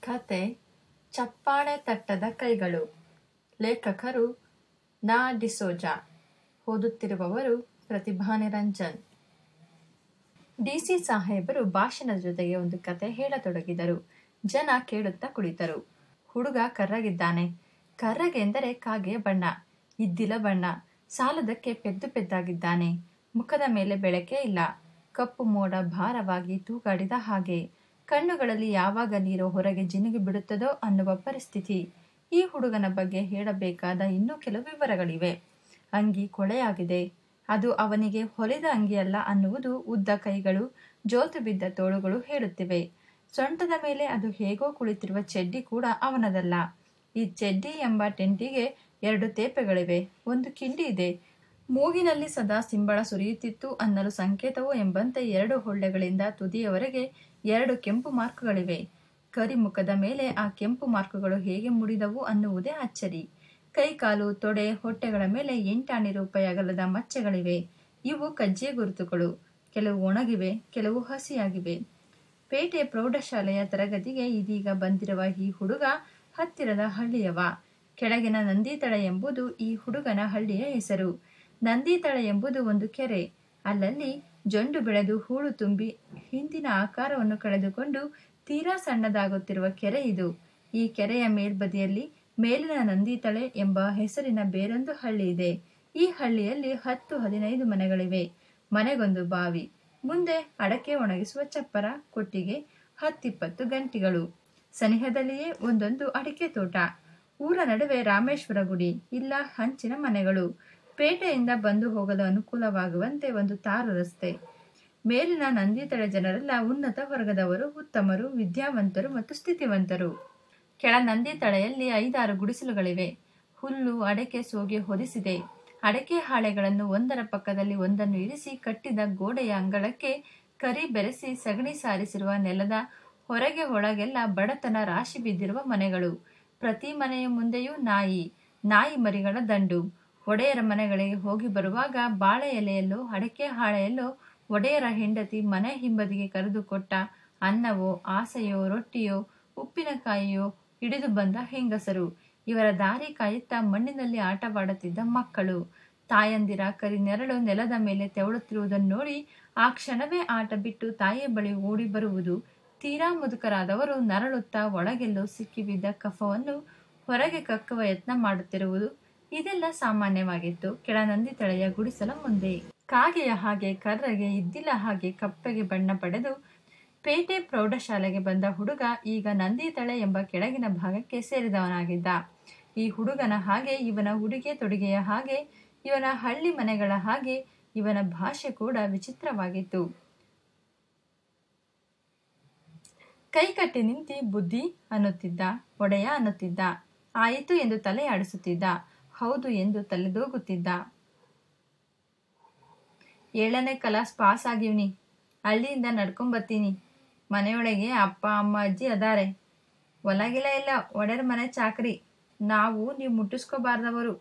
ಕತೆ ಚಪ್ಪಾಳೆ ತಟ್ಟದ ಕೈಗಳು. ಲೇಖಕರು ನಾ ಡಿಸೋಜಾ. ಓದುತ್ತಿರುವವರು ಪ್ರತಿಭಾ ನಿರಂಜನ್. ಡಿಸಿ ಸಾಹೇಬರು ಭಾಷಣದ ಜೊತೆಗೆ ಒಂದು ಕತೆ ಹೇಳತೊಡಗಿದರು. ಜನ ಕೇಳುತ್ತಾ ಕುಳಿತರು. ಹುಡುಗ ಕರ್ರಗಿದ್ದಾನೆ. ಕರ್ರಗೆ ಎಂದರೆ ಕಾಗೆಯ ಬಣ್ಣ, ಇದ್ದಿಲ ಬಣ್ಣ. ಸಾಲದಕ್ಕೆ ಪೆದ್ದು ಪೆದ್ದಾಗಿದ್ದಾನೆ. ಮುಖದ ಮೇಲೆ ಬೆಳಕೇ ಇಲ್ಲ. ಕಪ್ಪು ಮೋಡ ಭಾರವಾಗಿ ತೂಗಾಡಿದ ಹಾಗೆ. ಕಣ್ಣುಗಳಲ್ಲಿ ಯಾವಾಗ ನೀರು ಹೊರಗೆ ಜಿನುಗಿ ಬಿಡುತ್ತದೋ ಅನ್ನುವ ಪರಿಸ್ಥಿತಿ. ಈ ಹುಡುಗನ ಬಗ್ಗೆ ಹೇಳಬೇಕಾದ ಇನ್ನೂ ಕೆಲವು ವಿವರಗಳಿವೆ. ಅಂಗಿ ಕೊಳೆಯಾಗಿದೆ. ಅದು ಅವನಿಗೆ ಹೊಲಿದ ಅಂಗಿಯಲ್ಲ ಅನ್ನುವುದು ಉದ್ದ ಕೈಗಳು, ಜೋತು ಬಿದ್ದ ತೋಳುಗಳು ಹೇಳುತ್ತಿವೆ. ಸೊಂಟದ ಮೇಲೆ ಅದು ಹೇಗೋ ಕುಳಿತಿರುವ ಚಡ್ಡಿ ಕೂಡ ಅವನದಲ್ಲ. ಈ ಚಡ್ಡಿ ಎಂಬ ಟೆಂಟಿಗೆ 2 ತೇಪೆಗಳಿವೆ, ಒಂದು ಕಿಂಡಿ ಇದೆ. ಮೂಗಿನಲ್ಲಿ ಸದಾ ಸಿಂಬಳ ಸುರಿಯುತ್ತಿತ್ತು ಅನ್ನಲು ಸಂಕೇತವೋ ಎಂಬಂತೆ 2 ಹೊಳ್ಳೆಗಳಿಂದ ತುದಿಯವರೆಗೆ 2 ಕೆಂಪು ಮಾರ್ಕ್ಗಳಿವೆ. ಕರಿಮುಖದ ಮೇಲೆ ಆ ಕೆಂಪು ಮಾರ್ಕ್ಗಳು ಹೇಗೆ ಮೂಡಿದವು ಅನ್ನುವುದೇ ಅಚ್ಚರಿ. ಕೈಕಾಲು, ತೊಡೆ, ಹೊಟ್ಟೆಗಳ ಮೇಲೆ 8 ರೂಪಾಯಿ ಅಗಲದ ಮಚ್ಚೆಗಳಿವೆ. ಇವು ಕಜ್ಜಿಯ ಗುರುತುಗಳು. ಕೆಲವು ಒಣಗಿವೆ, ಕೆಲವು ಹಸಿಯಾಗಿವೆ. ಪೇಟೆ ಪ್ರೌಢಶಾಲೆಯ ತರಗತಿಗೆ ಇದೀಗ ಬಂದಿರುವ ಈ ಹುಡುಗ ಹತ್ತಿರದ ಹಳ್ಳಿಯವ. ಕೆಳಗಿನ ನಂದಿತಳ ಎಂಬುದು ಈ ಹುಡುಗನ ಹಳ್ಳಿಯ ಹೆಸರು. ನಂದಿತಳ ಎಂಬುದು ಒಂದು ಕೆರೆ. ಅಲ್ಲಲ್ಲಿ ಜೊಂಡು ಬೆಳೆದು ಹೂಳು ತುಂಬಿ ಹಿಂದಿನ ಆಕಾರವನ್ನು ಕಳೆದುಕೊಂಡು ತೀರಾ ಸಣ್ಣದಾಗುತ್ತಿರುವ ಕೆರೆ ಇದು. ಈ ಕೆರೆಯ ಮೇಲ್ಬದಿಯಲ್ಲಿ ಮೇಲಿನ ನಂದಿತಳೆ ಎಂಬ ಹೆಸರಿನ ಬೇರೊಂದು ಹಳ್ಳಿ ಇದೆ. ಈ ಹಳ್ಳಿಯಲ್ಲಿ 10-15 ಮನೆಗಳಿವೆ. ಮನೆಗೊಂದು ಬಾವಿ, ಮುಂದೆ ಅಡಕೆ ಒಣಗಿಸುವ ಚಪ್ಪರ, ಕೊಟ್ಟಿಗೆ, 10-20 ಗಂಟಿಗಳು. ಸನಿಹದಲ್ಲಿಯೇ ಒಂದೊಂದು ಅಡಿಕೆ ತೋಟ. ಊರ ನಡುವೆ ರಾಮೇಶ್ವರ ಗುಡಿ, ಇಲ್ಲ ಹಂಚಿನ ಮನೆಗಳು. ಪೇಟೆಯಿಂದ ಬಂದು ಹೋಗಲು ಅನುಕೂಲವಾಗುವಂತೆ ಒಂದು ತಾರು ರಸ್ತೆ. ಮೇಲಿನ ನಂದಿತಳೆ ಜನರೆಲ್ಲ ಉನ್ನತ ವರ್ಗದವರು, ಉತ್ತಮರು, ವಿದ್ಯಾವಂತರು ಮತ್ತು ಸ್ಥಿತಿವಂತರು. ಕೆಳ ನಂದಿತಳೆಯಲ್ಲಿ 5-6 ಗುಡಿಸಲುಗಳಿವೆ. ಹುಲ್ಲು, ಅಡಕೆ ಸೋಗೆ ಹೊದಿಸಿದೆ. ಅಡಕೆ ಹಾಳೆಗಳನ್ನು ಒಂದರ ಪಕ್ಕದಲ್ಲಿ ಒಂದನ್ನು ಇರಿಸಿ ಕಟ್ಟಿದ ಗೋಡೆಯ ಅಂಗಳಕ್ಕೆ ಕರಿ ಬೆರೆಸಿ ಸಗಣಿ ಸಾರಿಸಿರುವ ನೆಲದ ಹೊರಗೆ ಒಳಗೆಲ್ಲ ಬಡತನ ರಾಶಿ ಬಿದ್ದಿರುವ ಮನೆಗಳು. ಪ್ರತಿ ಮನೆಯ ಮುಂದೆಯೂ ನಾಯಿ ಮರಿಗಳ ದಂಡು. ಒಡೆಯರ ಮನೆಗಳಿಗೆ ಹೋಗಿ ಬರುವಾಗ ಬಾಳೆ ಎಲೆಯಲ್ಲೋ ಅಡಕೆ ಹಾಳೆಯಲ್ಲೋ ಒಡೆಯರ ಹೆಂಡತಿ ಮನೆ ಹಿಂಬದಿಗೆ ಕರೆದು ಕೊಟ್ಟ ಅನ್ನವೋ, ಆಸೆಯೋ, ರೊಟ್ಟಿಯೋ, ಉಪ್ಪಿನಕಾಯಿಯೋ ಹಿಡಿದು ಬಂದ ಹೆಂಗಸರು. ಇವರ ದಾರಿ ಕಾಯುತ್ತಾ ಮಣ್ಣಿನಲ್ಲಿ ಆಟವಾಡುತ್ತಿದ್ದ ಮಕ್ಕಳು. ತಾಯಂದಿರ ಕರಿ ನೆರಳು ನೆಲದ ಮೇಲೆ ತೆವಳುತ್ತಿರುವುದನ್ನು ನೋಡಿ ಆ ಕ್ಷಣವೇ ಆಟ ಬಿಟ್ಟು ತಾಯಿಯ ಬಳಿ ಓಡಿ ಬರುವುದು. ತೀರಾ ಮುದುಕರಾದವರು ನರಳುತ್ತಾ ಒಳಗೆಲ್ಲೋ ಸಿಕ್ಕಿಬಿದ್ದ ಕಫವನ್ನು ಹೊರಗೆ ಕಕ್ಕುವ ಯತ್ನ ಮಾಡುತ್ತಿರುವುದು. ಇದೆಲ್ಲ ಸಾಮಾನ್ಯವಾಗಿತ್ತು ಕೆಳ ನಂದಿತಳೆಯ ಗುಡಿಸಲ ಮುಂದೆ. ಕಾಗೆಯ ಹಾಗೆ ಕರ್ರಗೆ, ಇದ್ದಿಲ ಹಾಗೆ ಕಪ್ಪಗೆ ಬಣ್ಣ ಪಡೆದು ಪೇಟೆ ಪ್ರೌಢಶಾಲೆಗೆ ಬಂದ ಹುಡುಗ ಈಗ ನಂದಿತಳೆ ಎಂಬ ಕೆಳಗಿನ ಭಾಗಕ್ಕೆ ಸೇರಿದವನಾಗಿದ್ದ. ಈ ಹುಡುಗನ ಹಾಗೆ ಇವನ ಉಡುಗೆ ತೊಡುಗೆಯ ಹಾಗೆ, ಇವನ ಹಳ್ಳಿ ಮನೆಗಳ ಹಾಗೆ ಇವನ ಭಾಷೆ ಕೂಡ ವಿಚಿತ್ರವಾಗಿತ್ತು. ಕೈಕಟ್ಟಿ ನಿಂತಿ ಬುದ್ಧಿ ಅನ್ನುತ್ತಿದ್ದ, ಒಡೆಯ ಅನ್ನುತ್ತಿದ್ದ, ಆಯಿತು ಎಂದು ತಲೆ ಆಡಿಸುತ್ತಿದ್ದ, ಹೌದು ಎಂದು ತಲೆದೂಗುತ್ತಿದ್ದ. 7ನೇ ಕ್ಲಾಸ್ ಪಾಸ್ ಆಗಿವ್ನಿ. ಹಳ್ಳಿಯಿಂದ ನಡ್ಕೊಂಬತ್ತೀನಿ. ಮನೆಯೊಳಗೆ ಅಪ್ಪ ಅಮ್ಮ ಅಜ್ಜಿ ಅದಾರೆ. ಹೊಲಗಿಲ ಇಲ್ಲ, ಒಡೆಯರ್ ಮನೆ ಚಾಕರಿ. ನೀವು ಮುಟ್ಟಿಸ್ಕೋಬಾರ್ದವರು.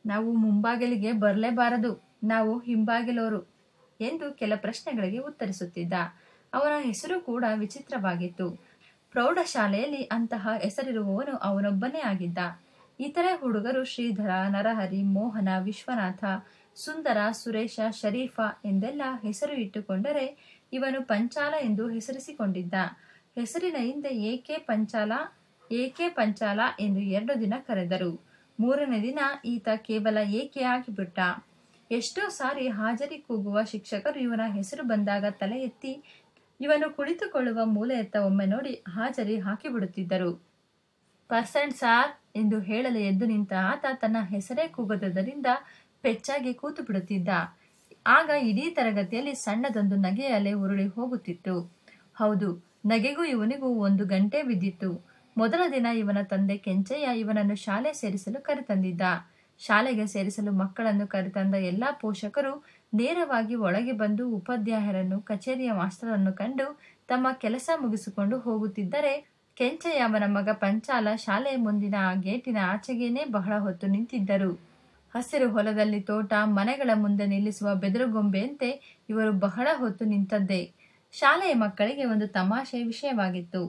ನಾವು ಮುಂಬಾಗಿಲಿಗೆ ಬರಲೇಬಾರದು. ನಾವು ಹಿಂಬಾಗಿಲೋರು ಎಂದು ಕೆಲ ಪ್ರಶ್ನೆಗಳಿಗೆ ಉತ್ತರಿಸುತ್ತಿದ್ದ. ಅವನ ಹೆಸರು ಕೂಡ ವಿಚಿತ್ರವಾಗಿತ್ತು. ಪ್ರೌಢಶಾಲೆಯಲ್ಲಿ ಅಂತಹ ಹೆಸರಿರುವವನು ಅವನೊಬ್ಬನೇ ಆಗಿದ್ದ. ಇತರೆ ಹುಡುಗರು ಶ್ರೀಧರ, ನರಹರಿ, ಮೋಹನ, ವಿಶ್ವನಾಥ, ಸುಂದರ, ಸುರೇಶ, ಶರೀಫ ಎಂದೆಲ್ಲ ಹೆಸರು ಇಟ್ಟುಕೊಂಡರೆ ಇವನು ಪಂಚಾಲ ಎಂದು ಹೆಸರಿಸಿಕೊಂಡಿದ್ದ. ಹೆಸರಿನ ಹಿಂದೆ ಏಕೆ ಪಂಚಾಲ ಎಂದು 2 ದಿನ ಕರೆದರು. 3ನೇ ದಿನ ಈತ ಕೇವಲ ಏಕೆ ಆಗಿಬಿಟ್ಟ. ಎಷ್ಟೋ ಸಾರಿ ಹಾಜರಿ ಕೂಗುವ ಶಿಕ್ಷಕರು ಇವನ ಹೆಸರು ಬಂದಾಗ ತಲೆ ಎತ್ತಿ ಇವನು ಕುಳಿತುಕೊಳ್ಳುವ ಮೂಲೆಯತ್ತ ಒಮ್ಮೆ ನೋಡಿ ಹಾಜರಿ ಹಾಕಿಬಿಡುತ್ತಿದ್ದರು. ಪರ್ಸೆಂಟ್ ಸಾರ್ ಎಂದು ಹೇಳಲು ಎದ್ದು ನಿಂತ ಆತ ತನ್ನ ಹೆಸರೇ ಕೂಗದುದರಿಂದ ಪೆಚ್ಚಾಗಿ ಕೂತು ಬಿಡುತ್ತಿದ್ದ. ಆಗ ಇಡೀ ತರಗತಿಯಲ್ಲಿ ಸಣ್ಣದೊಂದು ನಗೆಯ ಅಲೆ ಉರುಳಿ ಹೋಗುತ್ತಿತ್ತು. ಹೌದು, ನಗೆಗೂ ಇವನಿಗೂ 1 ಗಂಟೆ ಬಿದ್ದಿತ್ತು. ಮೊದಲ ದಿನ ಇವನ ತಂದೆ ಕೆಂಚಯ್ಯ ಇವನನ್ನು ಶಾಲೆ ಸೇರಿಸಲು ಕರೆತಂದಿದ್ದ. ಶಾಲೆಗೆ ಸೇರಿಸಲು ಮಕ್ಕಳನ್ನು ಕರೆತಂದ ಎಲ್ಲಾ ಪೋಷಕರು ನೇರವಾಗಿ ಒಳಗೆ ಬಂದು ಉಪಾಧ್ಯಾಯರನ್ನು, ಕಚೇರಿಯ ಮಾಸ್ತರನ್ನು ಕಂಡು ತಮ್ಮ ಕೆಲಸ ಮುಗಿಸಿಕೊಂಡು ಹೋಗುತ್ತಿದ್ದರೆ, ಕೆಂಚಯ್ಯ ಅವನ ಮಗ ಪಂಚಾಲ ಶಾಲೆಯ ಮುಂದಿನ ಆ ಗೇಟಿನ ಆಚೆಗೇನೆ ಬಹಳ ಹೊತ್ತು ನಿಂತಿದ್ದರು. ಹಸಿರು ಹೊಲದಲ್ಲಿ ತೋಟ, ಮನೆಗಳ ಮುಂದೆ ನಿಲ್ಲಿಸುವ ಬೆದರುಗೊಂಬೆಯಂತೆ ಇವರು ಬಹಳ ಹೊತ್ತು ನಿಂತದ್ದೇ ಶಾಲೆಯ ಮಕ್ಕಳಿಗೆ ಒಂದು ತಮಾಷೆ ವಿಷಯವಾಗಿತ್ತು.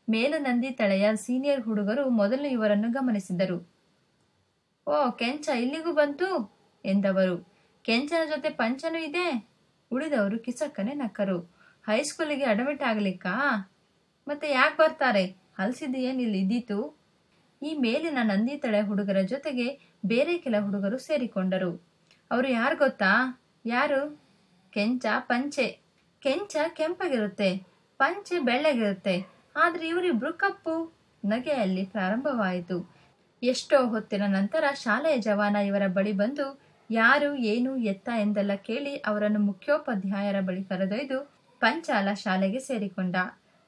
ಮೇಲನಂದಿ ತಳೆಯ ಸೀನಿಯರ್ ಹುಡುಗರು ಮೊದಲು ಇವರನ್ನು ಗಮನಿಸಿದರು. ಓ, ಕೆಂಚ ಇಲ್ಲಿಗೂ ಬಂತು ಎಂದವರು. ಕೆಂಚನ ಜೊತೆ ಪಂಚನೂ ಇದೆ. ಉಳಿದವರು ಕಿಸಕ್ಕನೆ ನಕ್ಕರು. ಹೈಸ್ಕೂಲಿಗೆ ಅಡ್ಮಿಟ್ ಆಗ್ಲಿಕ್ಕಾ? ಮತ್ತೆ ಯಾಕೆ ಬರ್ತಾರೆ? ಹಲ್ಸಿದ್ದೇನಿಲ್ಲಿ ಇದ್ದೀತು? ಈ ಮೇಲಿನ ನಂದಿ ತಳೆ ಹುಡುಗರ ಜೊತೆಗೆ ಬೇರೆ ಕೆಲ ಹುಡುಗರು ಸೇರಿಕೊಂಡರು. ಅವರು ಯಾರು ಗೊತ್ತಾ? ಯಾರು? ಕೆಂಚ ಪಂಚೆ. ಕೆಂಚ ಕೆಂಪಗಿರುತ್ತೆ, ಪಂಚೆ ಬೆಳ್ಳಗಿರುತ್ತೆ. ಆದ್ರೆ ಇವರಿಬ್ರು ಕಪ್ಪು. ನಗೆಯಲ್ಲಿ ಪ್ರಾರಂಭವಾಯಿತು. ಎಷ್ಟೋ ಹೊತ್ತಿನ ನಂತರ ಶಾಲೆಯ ಜವಾನ ಇವರ ಬಳಿ ಬಂದು ಯಾರು, ಏನು, ಎತ್ತ ಎಂದೆಲ್ಲ ಕೇಳಿ ಅವರನ್ನು ಮುಖ್ಯೋಪಾಧ್ಯಾಯರ ಬಳಿ ಕರೆದೊಯ್ದು ಪಂಚಾಲ ಶಾಲೆಗೆ ಸೇರಿಕೊಂಡ.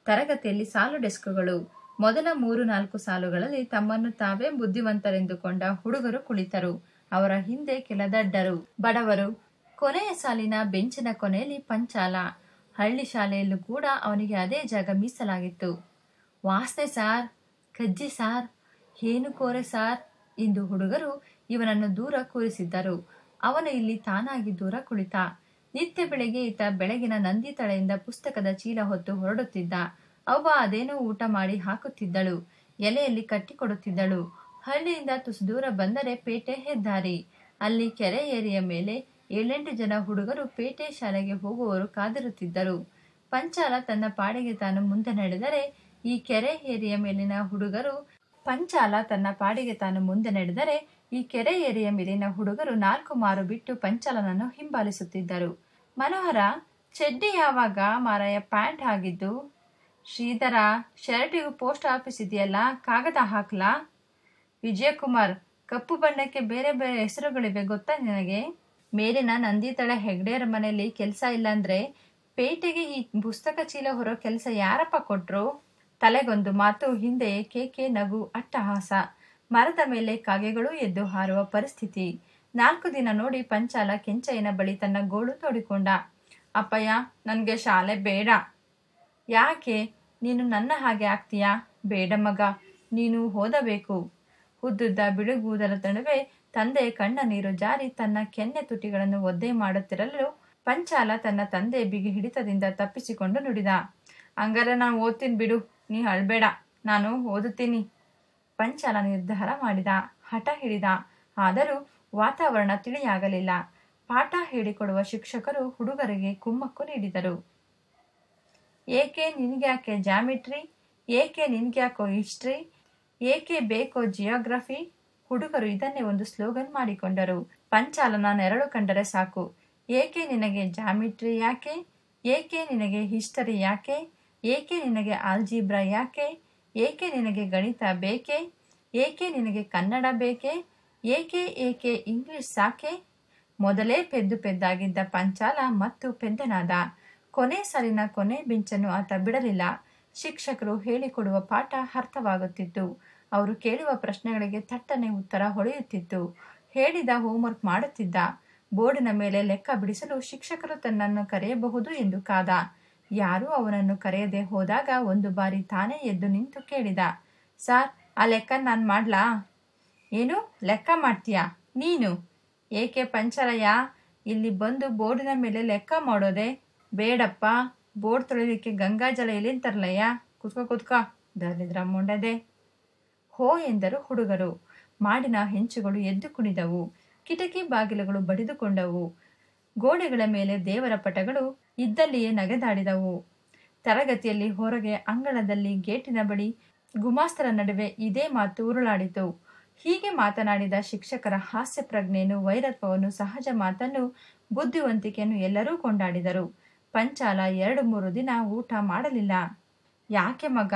ತರಗತಿಯಲ್ಲಿ ಸಾಲು ಡೆಸ್ಕುಗಳು. ಮೊದಲ 3-4 ಸಾಲುಗಳಲ್ಲಿ ತಮ್ಮನ್ನು ತಾವೇ ಬುದ್ಧಿವಂತರೆಂದುಕೊಂಡ ಹುಡುಗರು ಕುಳಿತರು. ಅವರ ಹಿಂದೆ ಕೆಲ ದಡ್ಡರು, ಬಡವರು. ಕೊನೆಯ ಸಾಲಿನ ಬೆಂಚಿನ ಕೊನೆಯಲ್ಲಿ ಪಂಚಾಲ. ಹಳ್ಳಿ ಶಾಲೆಯಲ್ಲೂ ಕೂಡ ಅವನಿಗೆ ಅದೇ ಜಾಗ ಮೀಸಲಾಗಿತ್ತು. ವಾಸನೆ ಸಾರ್, ಕಜ್ಜಿ ಸಾರ್, ಏನು ಕೋರೆ ಸಾರ್ ಎಂದು ಹುಡುಗರು ಇವನನ್ನು ದೂರ ಕೂರಿಸಿದ್ದರು. ಅವನು ಇಲ್ಲಿ ತಾನಾಗಿ ದೂರ ಕುಳಿತ. ನಿತ್ಯ ಬೆಳಗ್ಗೆ ಈತ ಬೆಳಗಿನ ನಂದಿ ತಳೆಯಿಂದ ಪುಸ್ತಕದ ಚೀಲ ಹೊತ್ತು ಹೊರಡುತ್ತಿದ್ದ. ಅವ್ವ ಅದೇನೋ ಊಟ ಮಾಡಿ ಹಾಕುತ್ತಿದ್ದಳು, ಎಲೆಯಲ್ಲಿ ಕಟ್ಟಿಕೊಡುತ್ತಿದ್ದಳು. ಹಳ್ಳಿಯಿಂದ ತುಸು ದೂರ ಬಂದರೆ ಪೇಟೆ ಹೆದ್ದಾರಿ. ಅಲ್ಲಿ ಕೆರೆ ಏರಿಯ ಮೇಲೆ 7-8 ಜನ ಹುಡುಗರು ಪೇಟೆ ಶಾಲೆಗೆ ಹೋಗುವವರು ಕಾದಿರುತ್ತಿದ್ದರು. ಪಂಚಾಲ ತನ್ನ ಪಾಡಿಗೆ ತಾನು ಮುಂದೆ ನಡೆದರೆ ಈ ಕೆರೆ ಏರಿಯ ಮೇಲಿನ ಹುಡುಗರು 4 ಮಾರು ಬಿಟ್ಟು ಪಂಚಾಲನನ್ನು ಹಿಂಬಾಲಿಸುತ್ತಿದ್ದರು. ಮನೋಹರ, ಚಡ್ಡಿ ಯಾವಾಗ ಮಾರಾಯ ಪ್ಯಾಂಟ್ ಆಗಿದ್ದು? ಶ್ರೀಧರ, ಶರ್ಟಿಗೂ ಪೋಸ್ಟ್ ಆಫೀಸ್ ಇದೆಯಲ್ಲ, ಕಾಗದ ಹಾಕ್ಲಾ? ವಿಜಯಕುಮಾರ್, ಕಪ್ಪು ಬಣ್ಣಕ್ಕೆ ಬೇರೆ ಬೇರೆ ಹೆಸರುಗಳಿವೆ ಗೊತ್ತಾ ನಿನಗೆ? ಮೇಲಿನ ನಂದಿ ತಳೆ ಹೆಗ್ಡೆಯರ ಮನೆಯಲ್ಲಿ ಕೆಲಸ ಇಲ್ಲಾಂದ್ರೆ ಪೇಟೆಗೆ ಈ ಪುಸ್ತಕ ಚೀಲ ಹೊರೋ ಕೆಲಸ ಯಾರಪ್ಪ ಕೊಟ್ರು? ತಲೆಗೊಂದು ಮಾತು, ಹಿಂದೆಯೇ ಕೇಕೆ, ನಗು, ಅಟ್ಟಹಾಸ. ಮರದ ಮೇಲೆ ಕಾಗೆಗಳು ಎದ್ದು ಹಾರುವ ಪರಿಸ್ಥಿತಿ. 4 ದಿನ ನೋಡಿ ಪಂಚಾಲ ಕೆಂಚಯ್ಯನ ಬಳಿ ತನ್ನ ಗೋಳು ತೋಡಿಕೊಂಡ. ಅಪ್ಪಯ್ಯ, ನನಗೆ ಶಾಲೆ ಬೇಡ. ಯಾಕೆ? ನೀನು ನನ್ನ ಹಾಗೆ ಆಗ್ತೀಯಾ? ಬೇಡ ಮಗ, ನೀನು ಓದಬೇಕು. ಉದ್ದುದ್ದ ಬಿಡುಗೂದಲ ನಡುವೆ ತಂದೆ ಕಣ್ಣ ನೀರು ಜಾರಿ ತನ್ನ ಕೆನ್ನೆ ತುಟಿಗಳನ್ನು ಒದ್ದೆ ಮಾಡುತ್ತಿರಲು ಪಂಚಾಲ ತನ್ನ ತಂದೆ ಬಿಗಿ ಹಿಡಿತದಿಂದ ತಪ್ಪಿಸಿಕೊಂಡು ನುಡಿದ. ಹಂಗಾರೆ ನಾನು ಓದ್ತೀನಿ ಬಿಡು, ನೀ ಅಳ್ಬೇಡ, ನಾನು ಓದುತ್ತೀನಿ. ಪಂಚಾಲ ನಿರ್ಧಾರ ಮಾಡಿದ, ಹಠ ಹಿಡಿದ. ಆದರೂ ವಾತಾವರಣ ತಿಳಿಯಾಗಲಿಲ್ಲ. ಪಾಠ ಹೇಳಿಕೊಡುವ ಶಿಕ್ಷಕರು ಹುಡುಗರಿಗೆ ಕುಮ್ಮಕ್ಕು ನೀಡಿದರು. ಏಕೆ ನಿನ್ಗ್ಯಾಕೆ ಜಾಮಿಟ್ರಿ? ಏಕೆ ನಿನ್ಗ್ಯಾಕೋ ಹಿಸ್ಟ್ರಿ? ಏಕೆ ಬೇಕೋ ಜಿಯೋಗ್ರಫಿ? ಹುಡುಗರು ಇದನ್ನೇ ಒಂದು ಸ್ಲೋಗನ್ ಮಾಡಿಕೊಂಡರು. ಪಂಚಾಲನ ನೆರಳು ಕಂಡರೆ ಸಾಕು. ಏಕೆ ನಿನಗೆ ಜಾಮಿಟ್ರಿ ಯಾಕೆ? ಏಕೆ ನಿನಗೆ ಹಿಸ್ಟರಿ ಯಾಕೆ? ಏಕೆ ನಿನಗೆ ಆಲ್ಜಿಬ್ರಾ ಯಾಕೆ? ಏಕೆ ನಿನಗೆ ಗಣಿತ ಬೇಕೆ? ಏಕೆ ನಿನಗೆ ಕನ್ನಡ ಬೇಕೆ? ಏಕೆ ಏಕೆ ಇಂಗ್ಲಿಷ್ ಸಾಕೆ? ಮೊದಲೇ ಪೆದ್ದಾಗಿದ್ದ ಪಂಚಾಲ ಮತ್ತು ಪೆದ್ದನಾದ. ಕೊನೆ ಸಾಲಿನ ಕೊನೆ ಬೆಂಚನ್ನು ಆತ ಬಿಡಲಿಲ್ಲ. ಶಿಕ್ಷಕರು ಹೇಳಿಕೊಡುವ ಪಾಠ ಅರ್ಥವಾಗುತ್ತಿತ್ತು. ಅವರು ಕೇಳುವ ಪ್ರಶ್ನೆಗಳಿಗೆ ತಟ್ಟನೆ ಉತ್ತರ ಹೊಳೆಯುತ್ತಿತ್ತು. ಹೇಳಿದ ಹೋಂವರ್ಕ್ ಮಾಡುತ್ತಿದ್ದ. ಬೋರ್ಡಿನ ಮೇಲೆ ಲೆಕ್ಕ ಬಿಡಿಸಲು ಶಿಕ್ಷಕರು ತನ್ನನ್ನು ಕರೆಯಬಹುದು ಎಂದು ಕಾದ. ಯಾರೂ ಅವನನ್ನು ಕರೆಯದೆ ಹೋದಾಗ ಒಂದು ಬಾರಿ ತಾನೇ ಎದ್ದು ನಿಂತು ಕೇಳಿದ, ಸಾರ್, ಆ ಲೆಕ್ಕ ನಾನು ಮಾಡ್ಲಾ? ಏನು ಲೆಕ್ಕ ಮಾಡ್ತೀಯಾ ನೀನು? ಏಕೆ ಪಂಚರಯ್ಯ, ಇಲ್ಲಿ ಬಂದು ಬೋರ್ಡಿನ ಮೇಲೆ ಲೆಕ್ಕ ಮಾಡೋದೆ? ಬೇಡಪ್ಪ, ಬೋರ್ಡ್ ತೊಳಿಲಿಕ್ಕೆ ಗಂಗಾಜಲ ಎಲ್ಲಿಂದ ತರ್ಲಯ್ಯ? ಕುತ್ಕೋ ದರಿದ್ರ ಮೊಂಡದೆ. ಹೋ ಎಂದರು ಹುಡುಗರು. ಮಾಡಿನ ಹೆಂಚುಗಳು ಎದ್ದು ಕುಣಿದವು. ಕಿಟಕಿ ಬಾಗಿಲುಗಳು ಬಡಿದುಕೊಂಡವು. ಗೋಡೆಗಳ ಮೇಲೆ ದೇವರ ಪಟಗಳು ಇದ್ದಲ್ಲಿಯೇ ನಗೆದಾಡಿದವು. ತರಗತಿಯಲ್ಲಿ ಹೊರಗೆ, ಅಂಗಳದಲ್ಲಿ, ಗೇಟಿನ ಬಳಿ, ಗುಮಾಸ್ತರ ನಡುವೆ ಇದೇ ಮಾತು ಉರುಳಾಡಿತು. ಹೀಗೆ ಮಾತನಾಡಿದ ಶಿಕ್ಷಕರ ಹಾಸ್ಯ ಪ್ರಜ್ಞೆಯನ್ನು, ವೈರತ್ವವನ್ನು, ಸಹಜ ಮಾತನ್ನು, ಬುದ್ಧಿವಂತಿಕೆಯನ್ನು ಎಲ್ಲರೂ ಕೊಂಡಾಡಿದರು. ಪಂಚಾಲ 2-3 ದಿನ ಊಟ ಮಾಡಲಿಲ್ಲ. ಯಾಕೆ ಮಗ?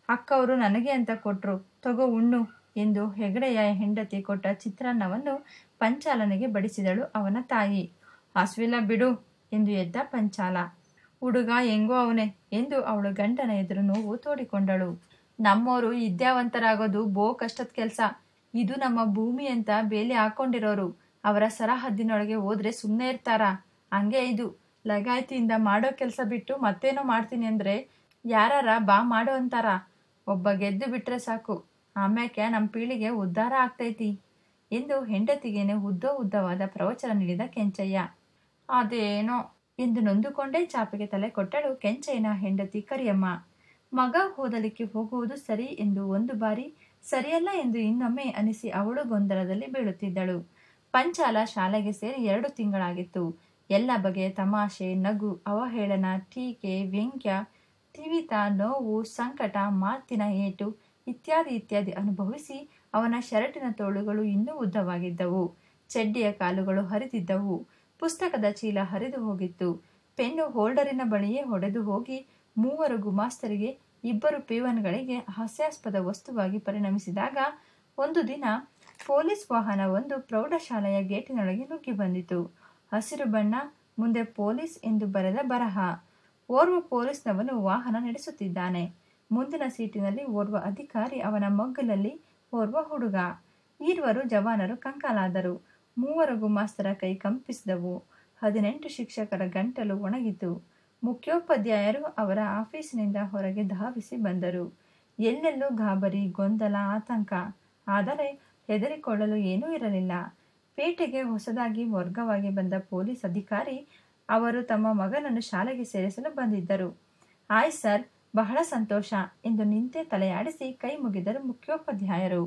ಅಕ್ಕವರು ನನಗೆ ಅಂತ ಕೊಟ್ರು, ತಗೋ ಉಣ್ಣು ಎಂದು ಹೆಗಡೆಯ ಹೆಂಡತಿ ಕೊಟ್ಟ ಚಿತ್ರಾನ್ನವನ್ನು ಪಂಚಾಲನಿಗೆ ಬಡಿಸಿದಳು ಅವನ ತಾಯಿ. ಹಸ್ವಿಲ್ಲ ಬಿಡು ಎಂದು ಎದ್ದ ಪಂಚಾಲ. ಹುಡುಗ ಹೆಂಗೋ ಅವನೇ ಎಂದು ಅವಳು ಗಂಡನ ಎದುರು ನೋವು ತೋಡಿಕೊಂಡಳು. ನಮ್ಮೋರು ವಿದ್ಯಾವಂತರಾಗೋದು ಬೋ ಕಷ್ಟದ ಕೆಲಸ. ಇದು ನಮ್ಮ ಭೂಮಿ ಅಂತ ಬೇಲಿ ಹಾಕೊಂಡಿರೋರು. ಅವರ ಸರಹದ್ದಿನೊಳಗೆ ಹೋದ್ರೆ ಸುಮ್ಮನೆ ಇರ್ತಾರ? ಹಂಗೆ ಇದು ಲಗಾಯ್ತಿಯಿಂದ ಮಾಡೋ ಕೆಲಸ ಬಿಟ್ಟು ಮತ್ತೇನೋ ಮಾಡ್ತೀನಿ ಅಂದ್ರೆ ಯಾರಾರ ಬಾ ಮಾಡೋ ಅಂತಾರ. ಒಬ್ಬ ಗೆದ್ದು ಬಿಟ್ರೆ ಸಾಕು, ಆಮ್ಯಾಕೆ ನಮ್ಮ ಪೀಳಿಗೆ ಉದ್ಧಾರ ಆಗ್ತೈತಿ ಎಂದು ಹೆಂಡತಿಗೇನೆ ಉದ್ದವಾದ ಪ್ರವಚನ ನೀಡಿದ ಕೆಂಚಯ್ಯ. ಅದೇನೋ ಎಂದು ನೊಂದುಕೊಂಡೇ ಚಾಪೆಗೆ ತಲೆ ಕೊಟ್ಟಳು ಕೆಂಚಯ್ಯನ ಹೆಂಡತಿ ಕರಿಯಮ್ಮ. ಮಗ ಓದಲಿಕ್ಕೆ ಹೋಗುವುದು ಸರಿ ಎಂದು ಒಂದು ಬಾರಿ, ಸರಿಯಲ್ಲ ಎಂದು ಇನ್ನೊಮ್ಮೆ ಅನಿಸಿ ಅವಳು ಗೊಂದಲದಲ್ಲಿ ಬೀಳುತ್ತಿದ್ದಳು. ಪಂಚಾಲ ಶಾಲೆಗೆ ಸೇರಿ 2 ತಿಂಗಳಾಗಿತ್ತು. ಎಲ್ಲ ಬಗೆಯ ತಮಾಷೆ, ನಗು, ಅವಹೇಳನ, ಟೀಕೆ, ವ್ಯಂಗ್ಯ, ತಿವಿತ, ನೋವು, ಸಂಕಟ, ಮಾತಿನ ಏಟು ಇತ್ಯಾದಿ ಇತ್ಯಾದಿ ಅನುಭವಿಸಿ ಅವನ ಶರ್ಟಿನ ತೋಳುಗಳು ಇನ್ನೂ ಉದ್ದವಾಗಿದ್ದವು. ಚಡ್ಡಿಯ ಕಾಲುಗಳು ಹರಿದಿದ್ದವು. ಪುಸ್ತಕದ ಚೀಲ ಹರಿದು ಹೋಗಿತ್ತು. ಪೆನ್ನು ಹೋಲ್ಡರಿನ ಬಳಿಯೇ ಹೊಡೆದು ಹೋಗಿ 3 ಗುಮಾಸ್ತರಿಗೆ, 2 ಪೀವನ್ಗಳಿಗೆ ಹಾಸ್ಯಾಸ್ಪದ ವಸ್ತುವಾಗಿ ಪರಿಣಮಿಸಿದಾಗ ಒಂದು ದಿನ ಪೊಲೀಸ್ ವಾಹನವೊಂದು ಪ್ರೌಢಶಾಲೆಯ ಗೇಟಿನೊಳಗೆ ನುಗ್ಗಿ ಬಂದಿತು. ಹಸಿರು ಬಣ್ಣ, ಮುಂದೆ ಪೊಲೀಸ್ ಎಂದು ಬರೆದ ಬರಹ. ಓರ್ವ ಪೊಲೀಸ್ನವನು ವಾಹನ ನಡೆಸುತ್ತಿದ್ದಾನೆ. ಮುಂದಿನ ಸೀಟಿನಲ್ಲಿ ಓರ್ವ ಅಧಿಕಾರಿ, ಅವನ ಮಗ್ಗಲಲ್ಲಿ ಓರ್ವ ಹುಡುಗ. 2 ಜವಾನರು ಕಂಗಾಲಾದರು. 3 ಗುಮಾಸ್ತರ ಕೈ ಕಂಪಿಸಿದವು. 18 ಶಿಕ್ಷಕರ ಗಂಟಲು ಒಣಗಿತು. ಮುಖ್ಯೋಪಾಧ್ಯಾಯರು ಅವರ ಆಫೀಸಿನಿಂದ ಹೊರಗೆ ಧಾವಿಸಿ ಬಂದರು. ಎಲ್ಲೆಲ್ಲೂ ಗಾಬರಿ, ಗೊಂದಲ, ಆತಂಕ. ಆದರೆ ಹೆದರಿಕೊಳ್ಳಲು ಏನೂ ಇರಲಿಲ್ಲ. ಪೇಟೆಗೆ ಹೊಸದಾಗಿ ವರ್ಗವಾಗಿ ಬಂದ ಪೊಲೀಸ್ ಅಧಿಕಾರಿ ಅವರು ತಮ್ಮ ಮಗನನ್ನು ಶಾಲೆಗೆ ಸೇರಿಸಲು ಬಂದಿದ್ದರು. ಆಯ್ ಸರ್, ಬಹಳ ಸಂತೋಷ ಎಂದು ನಿಂತೇ ತಲೆಯಾಡಿಸಿ ಕೈ ಮುಗಿದರು ಮುಖ್ಯೋಪಾಧ್ಯಾಯರು.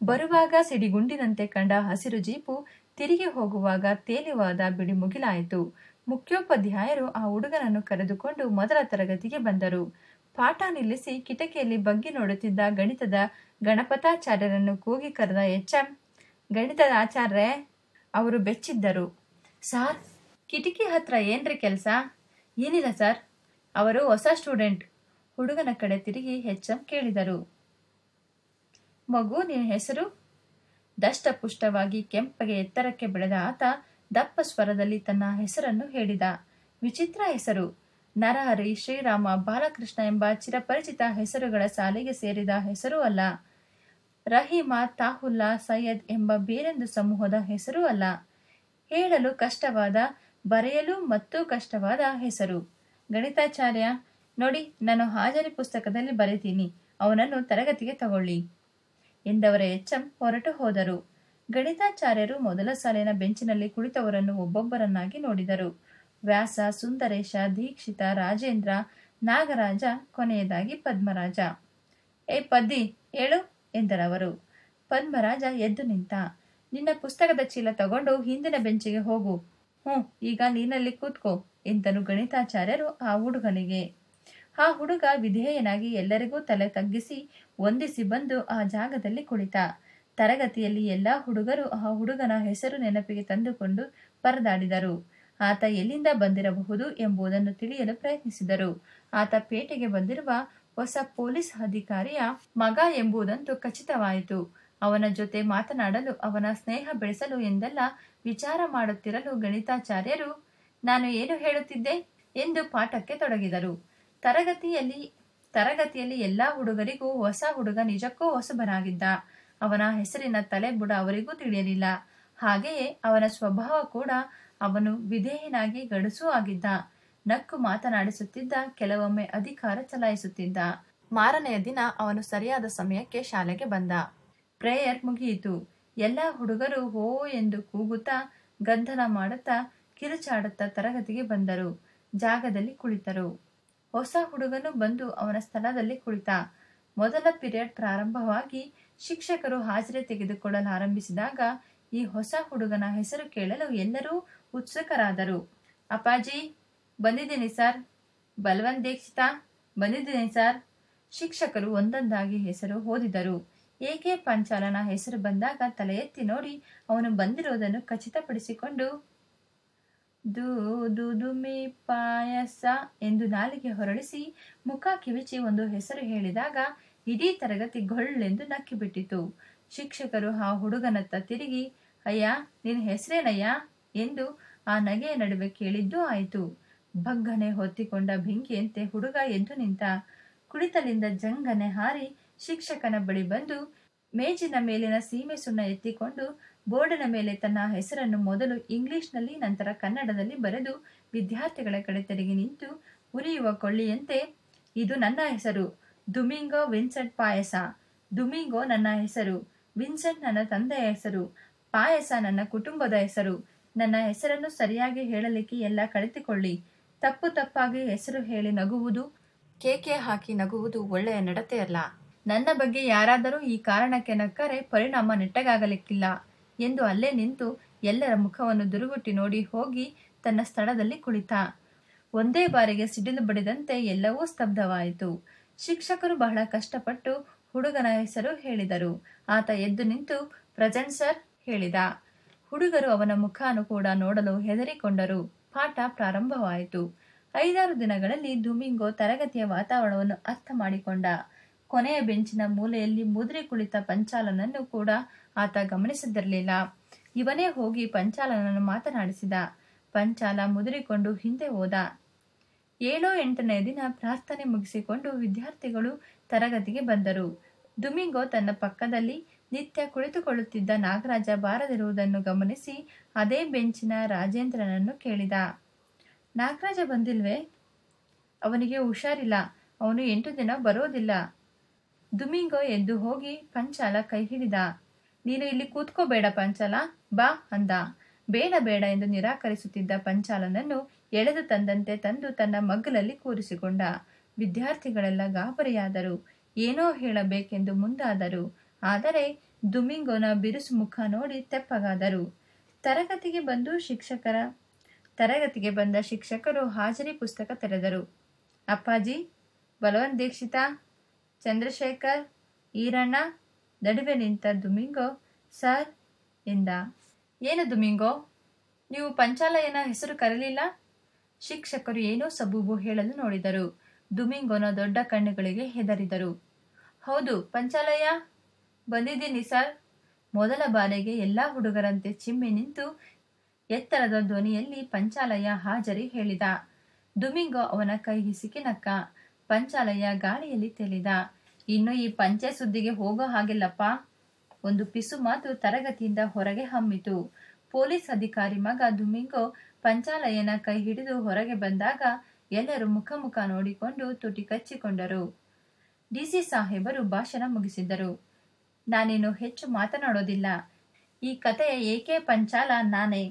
ಬರುವಾಗ ಸಿಡಿಗುಂಡಿನಂತೆ ಕಂಡ ಹಸಿರು ಜೀಪು ತಿರುಗಿ ಹೋಗುವಾಗ ತೇಲಿವಾದ ಬಿಡಿ ಮುಗಿಲಾಯಿತು. ಮುಖ್ಯೋಪಾಧ್ಯಾಯರು ಆ ಹುಡುಗನನ್ನು ಕರೆದುಕೊಂಡು ಮೊದಲ ತರಗತಿಗೆ ಬಂದರು. ಪಾಠ ನಿಲ್ಲಿಸಿ ಕಿಟಕಿಯಲ್ಲಿ ಬಗ್ಗಿ ನೋಡುತ್ತಿದ್ದ ಗಣಿತದ ಗಣಪತಾಚಾರ್ಯರನ್ನು ಕೂಗಿ ಕರೆದ ಎಚ್.ಎಂ. ಗಣಿತದ ಆಚಾರ್ಯರೇ? ಅವರು ಬೆಚ್ಚಿದ್ದರು. ಸಾರ್, ಕಿಟಕಿ ಹತ್ರ ಏನ್ರಿ ಕೆಲಸ? ಏನಿಲ್ಲ ಸರ್, ಅವರು ಹೊಸ ಸ್ಟೂಡೆಂಟ್. ಹುಡುಗನ ಕಡೆ ತಿರುಗಿ ಎಚ್.ಎಂ. ಕೇಳಿದರು. ಮಗು, ನಿನ್ನ ಹೆಸರು? ದಷ್ಟಪುಷ್ಟವಾಗಿ ಕೆಂಪಗೆ ಎತ್ತರಕ್ಕೆ ಬೆಳೆದ ಆತ ದಪ್ಪ ಸ್ವರದಲ್ಲಿ ತನ್ನ ಹೆಸರನ್ನು ಹೇಳಿದ. ವಿಚಿತ್ರ ಹೆಸರು. ನರಹರಿ, ಶ್ರೀರಾಮ, ಬಾಲಕೃಷ್ಣ ಎಂಬ ಚಿರಪರಿಚಿತ ಹೆಸರುಗಳ ಸಾಲಿಗೆ ಸೇರಿದ ಹೆಸರೂ ಅಲ್ಲ. ರಹೀಮ, ತಾಹುಲ್ಲಾ, ಸೈಯದ್ ಎಂಬ ಬೇರೊಂದು ಸಮೂಹದ ಹೆಸರೂ ಅಲ್ಲ. ಹೇಳಲು ಕಷ್ಟವಾದ, ಬರೆಯಲು ಮತ್ತೂ ಕಷ್ಟವಾದ ಹೆಸರು. ಗಣಿತಾಚಾರ್ಯ, ನೋಡಿ, ನಾನು ಹಾಜರಿ ಪುಸ್ತಕದಲ್ಲಿ ಬರೀತೀನಿ, ಅವನನ್ನು ತರಗತಿಗೆ ತಗೊಳ್ಳಿ ಎಂದವರ ಎಚ್.ಎಂ. ಹೊರಟು ಹೋದರು. ಗಣಿತಾಚಾರ್ಯರು ಮೊದಲ ಸಾಲಿನ ಬೆಂಚಿನಲ್ಲಿ ಕುಳಿತವರನ್ನು ಒಬ್ಬೊಬ್ಬರನ್ನಾಗಿ ನೋಡಿದರು. ವ್ಯಾಸ, ಸುಂದರೇಶ, ದೀಕ್ಷಿತ, ರಾಜೇಂದ್ರ, ನಾಗರಾಜ, ಕೊನೆಯದಾಗಿ ಪದ್ಮರಾಜ. ಏ ಪದ್ದಿ, ಹೇಳು ಎಂದರವರು. ಪದ್ಮರಾಜ ಎದ್ದು ನಿಂತ. ನಿನ್ನ ಪುಸ್ತಕದ ಚೀಲ ತಗೊಂಡು ಹಿಂದಿನ ಬೆಂಚಿಗೆ ಹೋಗು. ಈಗ ನೀನಲ್ಲಿ ಕೂತ್ಕೋ ಎಂದನು ಗಣಿತಾಚಾರ್ಯರು ಆ ಹುಡುಗನಿಗೆ. ಆ ಹುಡುಗ ವಿಧೇಯನಾಗಿ ಎಲ್ಲರಿಗೂ ತಲೆ ತಗ್ಗಿಸಿ ವಂದಿಸಿ ಬಂದು ಆ ಜಾಗದಲ್ಲಿ ಕುಳಿತ. ತರಗತಿಯಲ್ಲಿ ಎಲ್ಲಾ ಹುಡುಗರು ಆ ಹುಡುಗನ ಹೆಸರು ನೆನಪಿಗೆ ತಂದುಕೊಂಡು ಪರದಾಡಿದರು. ಆತ ಎಲ್ಲಿಂದ ಬಂದಿರಬಹುದು ಎಂಬುದನ್ನು ತಿಳಿಯಲು ಪ್ರಯತ್ನಿಸಿದರು. ಆತ ಪೇಟೆಗೆ ಬಂದಿರುವ ಹೊಸ ಪೊಲೀಸ್ ಅಧಿಕಾರಿಯ ಮಗ ಎಂಬುದಂತೂ ಖಚಿತವಾಯಿತು. ಅವನ ಜೊತೆ ಮಾತನಾಡಲು, ಅವನ ಸ್ನೇಹ ಬೆಳೆಸಲು ಎಂದೆಲ್ಲ ವಿಚಾರ ಮಾಡುತ್ತಿರಲು ಗಣಿತಾಚಾರ್ಯರು ನಾನು ಏನು ಹೇಳುತ್ತಿದ್ದೆ ಎಂದು ಪಾಠಕ್ಕೆ ತೊಡಗಿದರು. ತರಗತಿಯಲ್ಲಿ ಎಲ್ಲಾ ಹುಡುಗರಿಗೂ ಹೊಸ ಹುಡುಗ ನಿಜಕ್ಕೂ ಹೊಸಬನಾಗಿದ್ದ. ಅವನ ಹೆಸರಿನ ತಲೆಬುಡ ಅವರಿಗೂ ತಿಳಿಯಲಿಲ್ಲ. ಹಾಗೆಯೇ ಅವನ ಸ್ವಭಾವ ಕೂಡ. ಅವನು ವಿಧೇಯನಾಗಿ ಗಡುಸೂ ಆಗಿದ್ದ. ನಕ್ಕು ಮಾತನಾಡಿಸುತ್ತಿದ್ದ. ಕೆಲವೊಮ್ಮೆ ಅಧಿಕಾರ ಚಲಾಯಿಸುತ್ತಿದ್ದ. ಮಾರನೆಯ ದಿನ ಅವನು ಸರಿಯಾದ ಸಮಯಕ್ಕೆ ಶಾಲೆಗೆ ಬಂದ. ಪ್ರೇಯರ್ ಮುಗಿಯಿತು. ಎಲ್ಲ ಹುಡುಗರು ಹೋ ಎಂದು ಕೂಗುತ್ತಾ, ಗದ್ದಲ ಮಾಡುತ್ತಾ, ಕಿರುಚಾಡುತ್ತಾ ತರಗತಿಗೆ ಬಂದರು. ಜಾಗದಲ್ಲಿ ಕುಳಿತರು. ಹೊಸ ಹುಡುಗನು ಬಂದು ಅವನ ಸ್ಥಳದಲ್ಲಿ ಕುಳಿತ. ಮೊದಲ ಪಿರಿಯಡ್ ಪ್ರಾರಂಭವಾಗಿ ಶಿಕ್ಷಕರು ಹಾಜರಿ ತೆಗೆದುಕೊಳ್ಳಲಾರಂಭಿಸಿದಾಗ ಈ ಹೊಸ ಹುಡುಗನ ಹೆಸರು ಕೇಳಲು ಎಲ್ಲರೂ ಉತ್ಸುಕರಾದರು. ಅಪ್ಪಾಜಿ, ಬಂದಿದ್ದೀನಿ ಸರ್. ಬಲ್ವಂತ್ ದೀಕ್ಷಿತ, ಬಂದಿದ್ದೀನಿ ಸರ್. ಶಿಕ್ಷಕರು ಒಂದೊಂದಾಗಿ ಹೆಸರು ಓದಿದರು. ಏಕೆ ಪಂಚಾಲನ ಹೆಸರು ಬಂದಾಗ ತಲೆ ಎತ್ತಿ ನೋಡಿ ಅವನು ಬಂದಿರುವುದನ್ನು ಖಚಿತಪಡಿಸಿಕೊಂಡು ದುದುಮಿ ಪಾಯಸ ಎಂದು ನಾಲಿಗೆ ಹೊರಳಿಸಿ ಮುಖ ಕಿವಿಚಿ ಒಂದು ಹೆಸರು ಹೇಳಿದಾಗ ಇಡೀ ತರಗತಿ ಗೊಳ್ಳೆಂದು ನಕ್ಕಿಬಿಟ್ಟಿತು. ಶಿಕ್ಷಕರು ಆ ಹುಡುಗನತ್ತ ತಿರುಗಿ, ಅಯ್ಯ, ನಿನ್ನ ಹೆಸರೇನಯ್ಯ ಎಂದು ಆ ನಗೆಯ ನಡುವೆ ಕೇಳಿದ್ದೂ ಆಯಿತು. ಬಗ್ಗನೆ ಹೊತ್ತಿಕೊಂಡ ಬೆಂಕಿಯಂತೆ ಹುಡುಗ ಎದ್ದು ನಿಂತ. ಕುಳಿತಲಿಂದ ಜಂಗನೆ ಹಾರಿ ಶಿಕ್ಷಕನ ಬಳಿ ಬಂದು ಮೇಜಿನ ಮೇಲಿನ ಸೀಮೆ ಸುಣ್ಣ ಎತ್ತಿಕೊಂಡು ಬೋರ್ಡಿನ ಮೇಲೆ ತನ್ನ ಹೆಸರನ್ನು ಮೊದಲು ಇಂಗ್ಲಿಷ್ನಲ್ಲಿ ನಂತರ ಕನ್ನಡದಲ್ಲಿ ಬರೆದು ವಿದ್ಯಾರ್ಥಿಗಳ ಕಡೆ ತಿರುಗಿ ನಿಂತು ಉರಿಯುವ ಕೊಳ್ಳಿಯಂತೆ, ಇದು ನನ್ನ ಹೆಸರು, ದುಮಿಂಗೋ ವಿನ್ಸೆಂಟ್ ಪಾಯಸ. ದುಮಿಂಗೋ ನನ್ನ ಹೆಸರು, ವಿನ್ಸೆಂಟ್ ನನ್ನ ತಂದೆಯ ಹೆಸರು, ಪಾಯಸ ನನ್ನ ಕುಟುಂಬದ ಹೆಸರು. ನನ್ನ ಹೆಸರನ್ನು ಸರಿಯಾಗಿ ಹೇಳಲಿಕ್ಕೆ ಎಲ್ಲ ಕಲಿತುಕೊಳ್ಳಿ. ತಪ್ಪು ತಪ್ಪಾಗಿ ಹೆಸರು ಹೇಳಿ ನಗುವುದು, ಕೇಕೆ ಹಾಕಿ ನಗುವುದು ಒಳ್ಳೆಯ ನಡತೆಯಲ್ಲ. ನನ್ನ ಬಗ್ಗೆ ಯಾರಾದರೂ ಈ ಕಾರಣಕ್ಕೆ ನಕ್ಕರೆ ಪರಿಣಾಮ ನೆಟ್ಟಗಾಗಲಿಕ್ಕಿಲ್ಲ ಎಂದು ಅಲ್ಲೇ ನಿಂತು ಎಲ್ಲರ ಮುಖವನ್ನು ದುರುಗುಟ್ಟಿ ನೋಡಿ ಹೋಗಿ ತನ್ನ ಸ್ಥಳದಲ್ಲಿ ಕುಳಿತ. ಒಂದೇ ಬಾರಿಗೆ ಸಿಡಿಲು ಬಡಿದಂತೆ ಎಲ್ಲವೂ ಸ್ತಬ್ಧವಾಯಿತು. ಶಿಕ್ಷಕರು ಬಹಳ ಕಷ್ಟಪಟ್ಟು ಹುಡುಗನ ಹೆಸರು ಹೇಳಿದರು. ಆತ ಎದ್ದು ನಿಂತು ಪ್ರೆಸೆಂಟ್ ಸರ್ ಹೇಳಿದ. ಹುಡುಗರು ಅವನ ಮುಖಾನು ಕೂಡ ನೋಡಲು ಹೆದರಿಕೊಂಡರು. ಪಾಠ ಪ್ರಾರಂಭವಾಯಿತು. 5-6 ದಿನಗಳಲ್ಲಿ ದುಮಿಂಗೋ ತರಗತಿಯ ವಾತಾವರಣವನ್ನು ಅರ್ಥ ಮಾಡಿಕೊಂಡ. ಕೊನೆಯ ಬೆಂಚಿನ ಮೂಲೆಯಲ್ಲಿ ಮುದುರಿ ಕುಳಿತ ಪಂಚಾಲನನ್ನು ಕೂಡ ಆತ ಗಮನಿಸದಿರಲಿಲ್ಲ. ಇವನೇ ಹೋಗಿ ಪಂಚಾಲನನ್ನು ಮಾತನಾಡಿಸಿದ. ಪಂಚಾಲ ಮುದುರಿಕೊಂಡು ಹಿಂದೆ ಹೋದ. 7-8ನೇ ದಿನ ಪ್ರಾರ್ಥನೆ ಮುಗಿಸಿಕೊಂಡು ವಿದ್ಯಾರ್ಥಿಗಳು ತರಗತಿಗೆ ಬಂದರು. ದುಮಿಂಗೋ ತನ್ನ ಪಕ್ಕದಲ್ಲಿ ನಿತ್ಯ ಕುಳಿತುಕೊಳ್ಳುತ್ತಿದ್ದ ನಾಗರಾಜ ಬಾರದಿರುವುದನ್ನು ಗಮನಿಸಿ ಅದೇ ಬೆಂಚಿನ ರಾಜೇಂದ್ರನನ್ನು ಕೇಳಿದ. ನಾಗರಾಜ ಬಂದಿಲ್ವೇ? ಅವನಿಗೆ ಹುಷಾರಿಲ್ಲ, ಅವನು 8 ದಿನ ಬರೋದಿಲ್ಲ. ದುಮಿಂಗೋ ಎದ್ದು ಹೋಗಿ ಪಂಚಾಲ ಕೈ ಹಿಡಿದ. ನೀನು ಇಲ್ಲಿ ಕೂತ್ಕೋಬೇಡ ಪಂಚಾಲ, ಬಾ ಅಂದ. ಬೇಡ ಬೇಡ ಎಂದು ನಿರಾಕರಿಸುತ್ತಿದ್ದ ಪಂಚಾಲನನ್ನು ಎಳೆದು ತಂದಂತೆ ತಂದು ತನ್ನ ಮಗ್ಗಲಲ್ಲಿ ಕೂರಿಸಿಕೊಂಡ. ವಿದ್ಯಾರ್ಥಿಗಳೆಲ್ಲ ಗಾಬರಿಯಾದರು. ಏನೋ ಹೇಳಬೇಕೆಂದು ಮುಂದಾದರು. ಆದರೆ ದುಮಿಂಗೋನ ಬಿರುಸು ಮುಖ ನೋಡಿ ತೆಪ್ಪಗಾದರು. ತರಗತಿಗೆ ಬಂದ ಶಿಕ್ಷಕರು ಹಾಜರಿ ಪುಸ್ತಕ ತೆರೆದರು. ಅಪ್ಪಾಜಿ, ಬಲವಂತ್ ದೀಕ್ಷಿತ, ಚಂದ್ರಶೇಖರ್, ಈರಣ್ಣ. ನಡುವೆ ನಿಂತ ದುಮಿಂಗೋ ಸರ್ ಎಂದ. ಏನು ದುಮಿಂಗೋ, ನೀವು ಪಂಚಾಲಯ್ಯನ ಹೆಸರು ಕರೆಯಲಿಲ್ಲ? ಶಿಕ್ಷಕರು ಏನೋ ಸಬೂಬು ಹೇಳಲು ನೋಡಿದರು. ದುಮಿಂಗೋನ ದೊಡ್ಡ ಕಣ್ಣುಗಳಿಗೆ ಹೆದರಿದರು. ಹೌದು ಪಂಚಾಲಯ್ಯ, ಬಂದಿದ್ದೀನಿ ಸರ್. ಮೊದಲ ಬಾರಿಗೆ ಎಲ್ಲಾ ಹುಡುಗರಂತೆ ಚಿಮ್ಮಿ ನಿಂತು ಎತ್ತರದ ಧ್ವನಿಯಲ್ಲಿ ಪಂಚಾಲಯ್ಯ ಹಾಜರಿ ಹೇಳಿದ. ದುಮಿಂಗೋ ಅವನ ಕೈ ಹಿಸುಕಿ ನಕ್ಕ. ಪಂಚಾಲಯ್ಯ ಗಾಳಿಯಲ್ಲಿ ತೇಲಿದ. ಇನ್ನು ಈ ಪಂಚೆ ಸುದ್ದಿಗೆ ಹೋಗೋ ಹಾಗಿಲ್ಲಪ್ಪ. ಒಂದು ಪಿಸು ಮಾತು ತರಗತಿಯಿಂದ ಹೊರಗೆ ಹಮ್ಮಿತು. ಪೊಲೀಸ್ ಅಧಿಕಾರಿ ಮಗ ದುಮಿಂಗೋ ಪಂಚಾಲಯ್ಯನ ಕೈ ಹಿಡಿದು ಹೊರಗೆ ಬಂದಾಗ ಎಲ್ಲರೂ ಮುಖ ಮುಖ ನೋಡಿಕೊಂಡು ತುಟಿ ಕಚ್ಚಿಕೊಂಡರು. ಡಿಸಿ ಸಾಹೇಬರು ಭಾಷಣ ಮುಗಿಸಿದ್ದರು. ನಾನೇನು ಹೆಚ್ಚು ಮಾತನಾಡೋದಿಲ್ಲ. ಈ ಕಥೆಯ ಏಕೆ ಪಂಚಾಲ ನಾನೇ.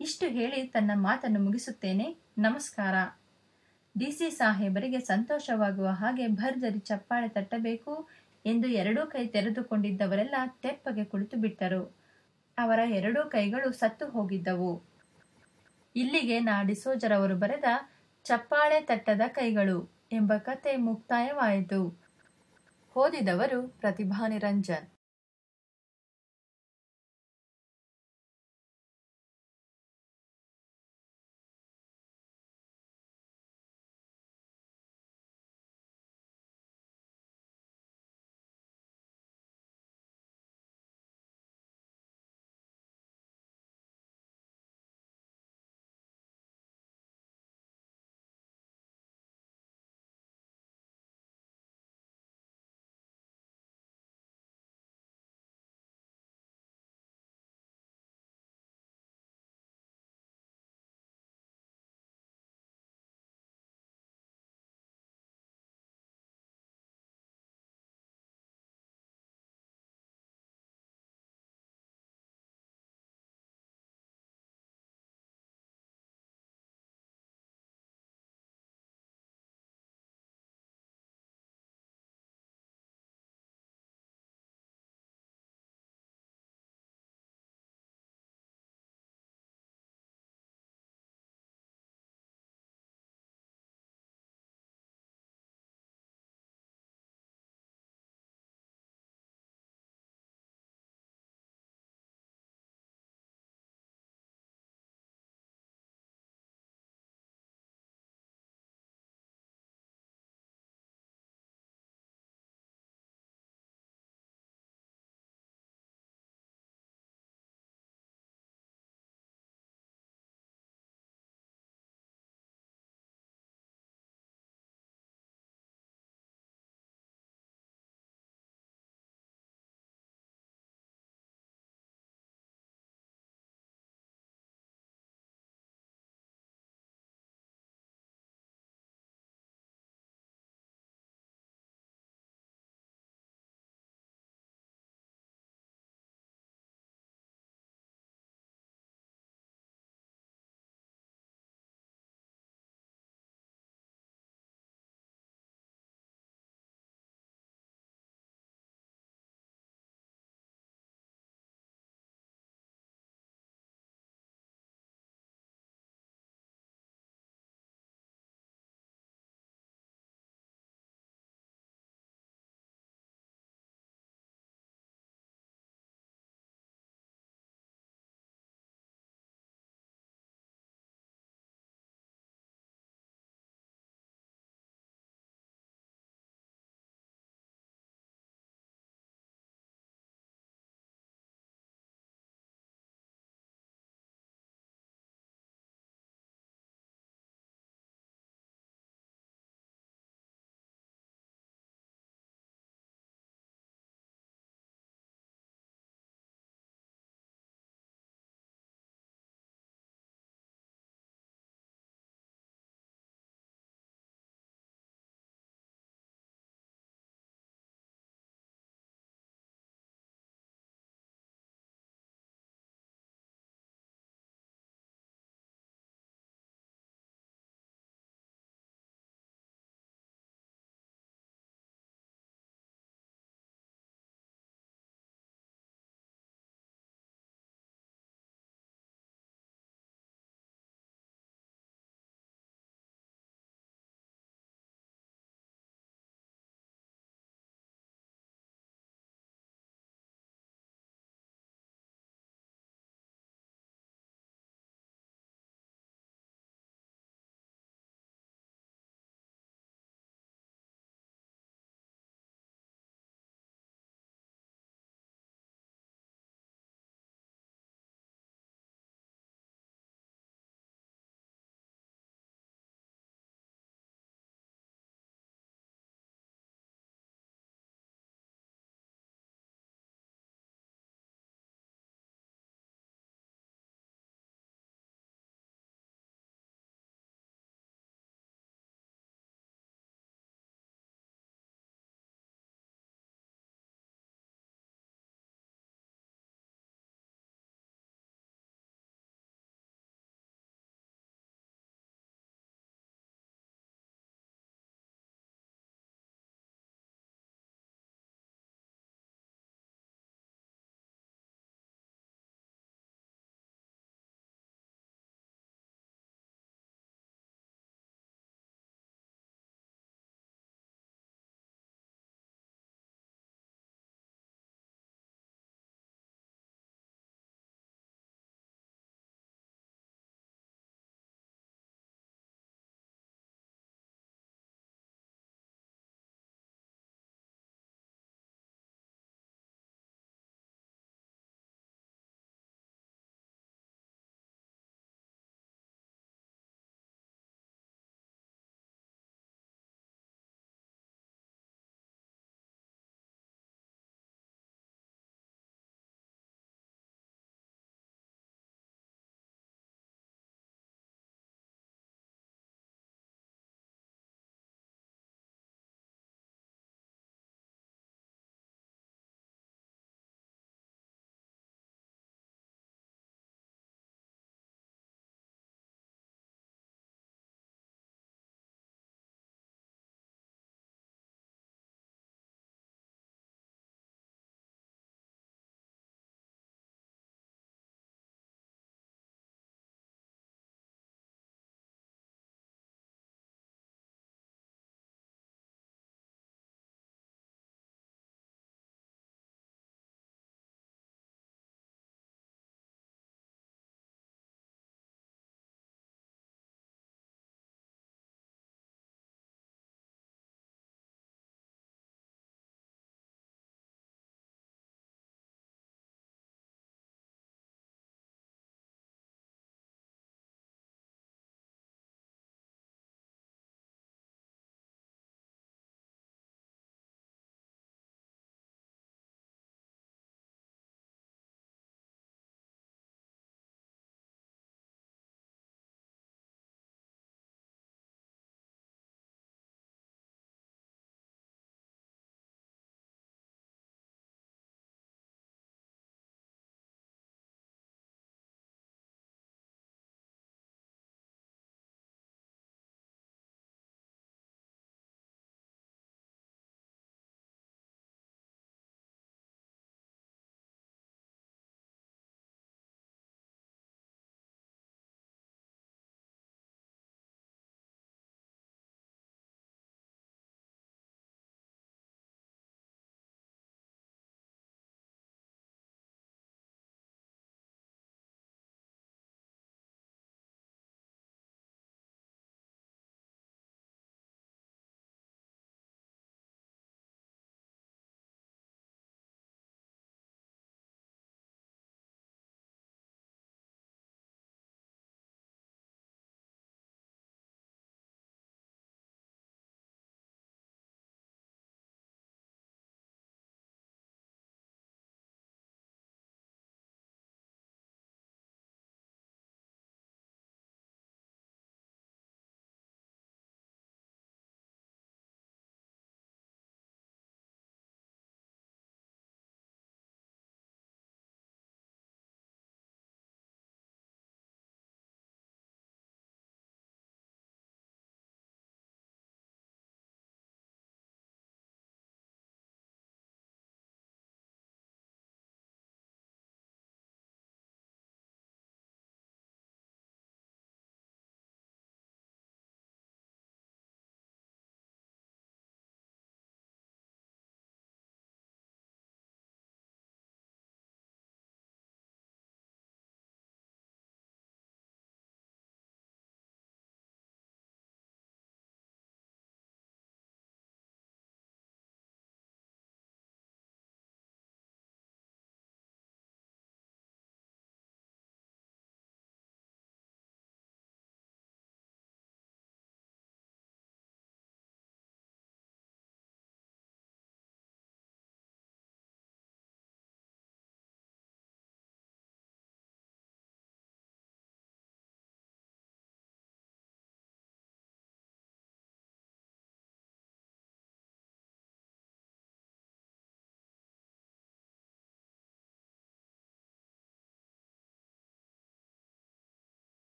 ಇಷ್ಟು ಹೇಳಿ ತನ್ನ ಮಾತನ್ನು ಮುಗಿಸುತ್ತೇನೆ. ನಮಸ್ಕಾರ. ಡಿಸಿ ಸಾಹೇಬರಿಗೆ ಸಂತೋಷವಾಗುವ ಹಾಗೆ ಭರ್ಜರಿ ಚಪ್ಪಾಳೆ ತಟ್ಟಬೇಕು ಎಂದು 2 ಕೈ ತೆರೆದುಕೊಂಡಿದ್ದವರೆಲ್ಲ ತೆಪ್ಪಗೆ ಕುಳಿತು ಬಿಟ್ಟರು. ಅವರ 2 ಕೈಗಳು ಸತ್ತು ಹೋಗಿದ್ದವು. ಇಲ್ಲಿಗೆ ನಾ ಡಿಸೋಜರವರು ಬರೆದ ಚಪ್ಪಾಳೆ ತಟ್ಟದ ಕೈಗಳು ಎಂಬ ಕತೆ ಮುಕ್ತಾಯವಾಯಿತು. ಓದಿದವರು ಪ್ರತಿಭಾ ನಿರಂಜನ್.